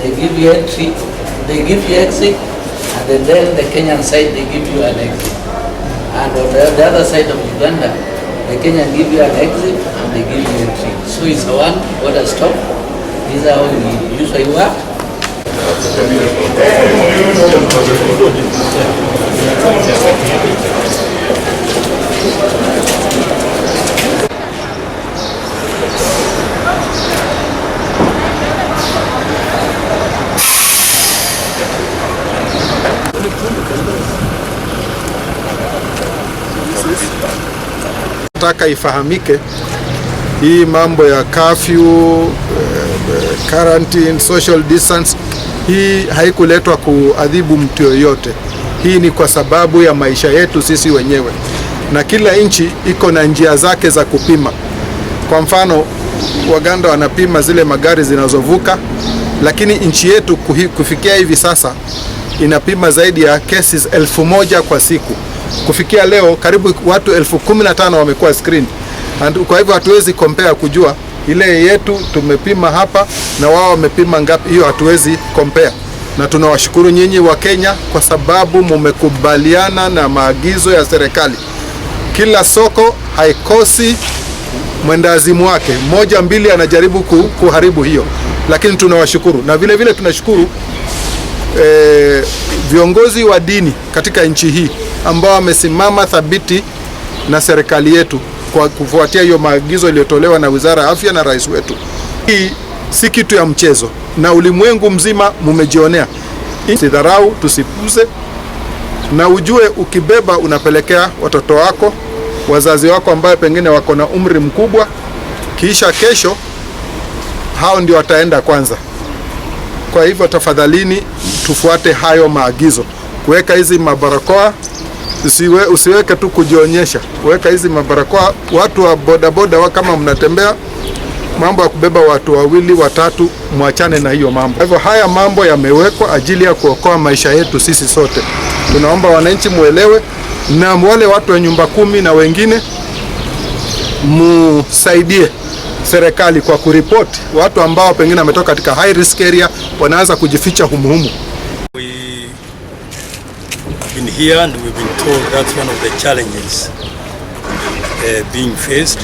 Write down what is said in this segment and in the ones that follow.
they give you entry, they give you exit, and then the Kenyan side they give you an exit. And on the other side of Uganda, the Kenyan give you an exit and they give you entry. So it's a one border stop. These are how we usually work. Nataka ifahamike hii mambo ya curfew, quarantine, social distance, hii haikuletwa kuadhibu mtu yoyote. Hii ni kwa sababu ya maisha yetu sisi wenyewe, na kila nchi iko na njia zake za kupima. Kwa mfano, Waganda wanapima zile magari zinazovuka, lakini nchi yetu kufikia hivi sasa inapima zaidi ya cases 1000 kwa siku. Kufikia leo karibu watu 1015 wamekuwa screen. Kwa hivyo hatuwezi compare kujua ile yetu tumepima hapa na wao wamepima ngapi, hiyo hatuwezi compare. Na tunawashukuru nyinyi wa Kenya kwa sababu mmekubaliana na maagizo ya serikali. Kila soko haikosi mwendazimu wake, moja mbili anajaribu kuharibu hiyo, lakini tunawashukuru. Na vile vile tunashukuru viongozi wa dini katika nchi hii ambao wamesimama thabiti na serikali yetu kwa kufuatia hiyo maagizo iliyotolewa na Wizara ya Afya na rais wetu. Hii si kitu ya mchezo na ulimwengu mzima mmejionea. Usidharau, tusipuze, na ujue ukibeba unapelekea watoto wako, wazazi wako ambao pengine wako na umri mkubwa, kisha kesho hao ndio wataenda kwanza. Kwa hivyo tafadhalini tufuate hayo maagizo. Kuweka hizi mabarakoa, usiweke tu kujionyesha. Weka hizi mabarakoa. Watu wa bodaboda kama mnatembea, mambo ya kubeba watu wawili watatu, muachane na hiyo mambo. Kwa hivyo haya mambo yamewekwa ajili ya kuokoa maisha yetu sisi sote. Tunaomba wananchi muelewe, na wale watu wa nyumba 10 na wengine musaidie serikali kwa kuripoti watu ambao pengine wametoka katika high risk area, wanaanza kujificha humuhumu. We've been here and we've been told that's one of the challenges being faced,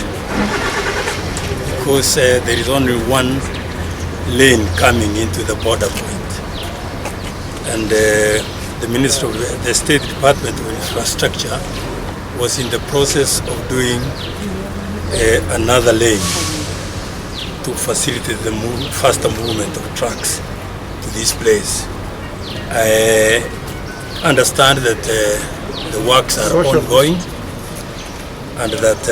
because there is only one lane coming into the border point, and the Minister of the State Department of Infrastructure was in the process of doing another lane to facilitate the faster movement of trucks to this place. I understand that the works are ongoing, and that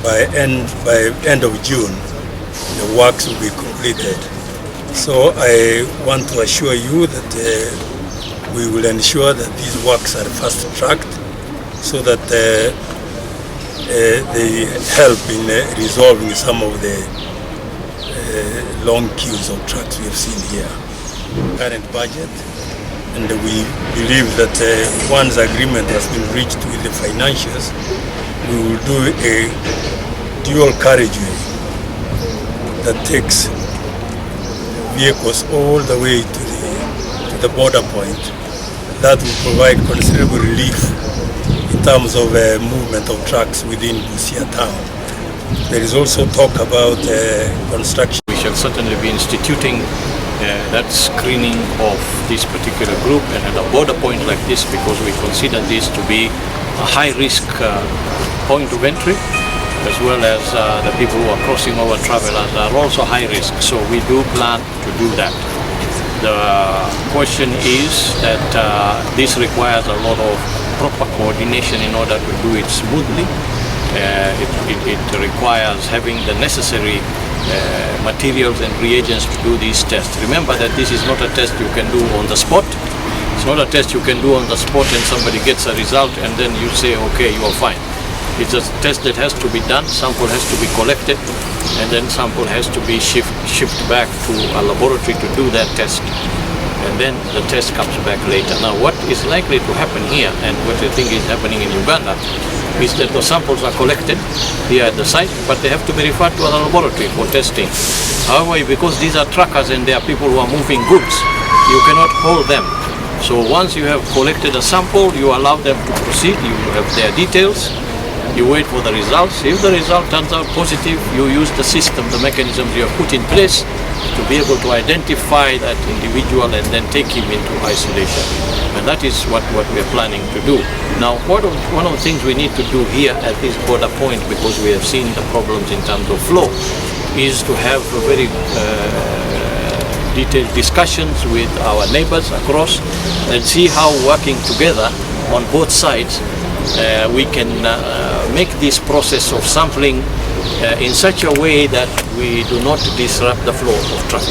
by end of June the works will be completed. So I want to assure you that we will ensure that these works are fast-tracked, so that they help in resolving some of the long queues of trucks we have seen here. Current budget, and we believe that once agreement has been reached with the financiers, we will do a dual carriageway that takes vehicles all the way to the border point. That will provide considerable relief in terms of movement of trucks within BUSIA town. There is also talk about construction. We shall certainly be instituting that screening of this particular group and at a border point like this, because we consider this to be a high-risk point of entry, as well as the people who are crossing over, travelers, are also high risk. So we do plan to do that. The question is that this requires a lot of proper coordination in order to do it smoothly. It requires having the necessary materials and reagents to do these tests. Remember that this is not a test you can do on the spot. It's not a test you can do on the spot and somebody gets a result and then you say, okay, you are fine. It's a test that has to be done, sample has to be collected, and then sample has to be shipped back to a laboratory to do that test. and then the test comes back later. Now, what is likely to happen here, and what I think is happening in Uganda, is that the samples are collected here at the site, but they have to be referred to a laboratory for testing. However, because these are truckers and they are people who are moving goods, you cannot hold them. So once you have collected a sample, you allow them to proceed, you have their details, you wait for the results. If the result turns out positive, you use the system, the mechanisms you have put in place to be able to identify that individual and then take him into isolation. And that is what we are planning to do. Now, one of the things we need to do here at this border point, because we have seen the problems in terms of flow, is to have a very detailed discussions with our neighbors across and see how, working together on both sides, we can make this process of sampling in such a way that we do not disrupt the flow of traffic.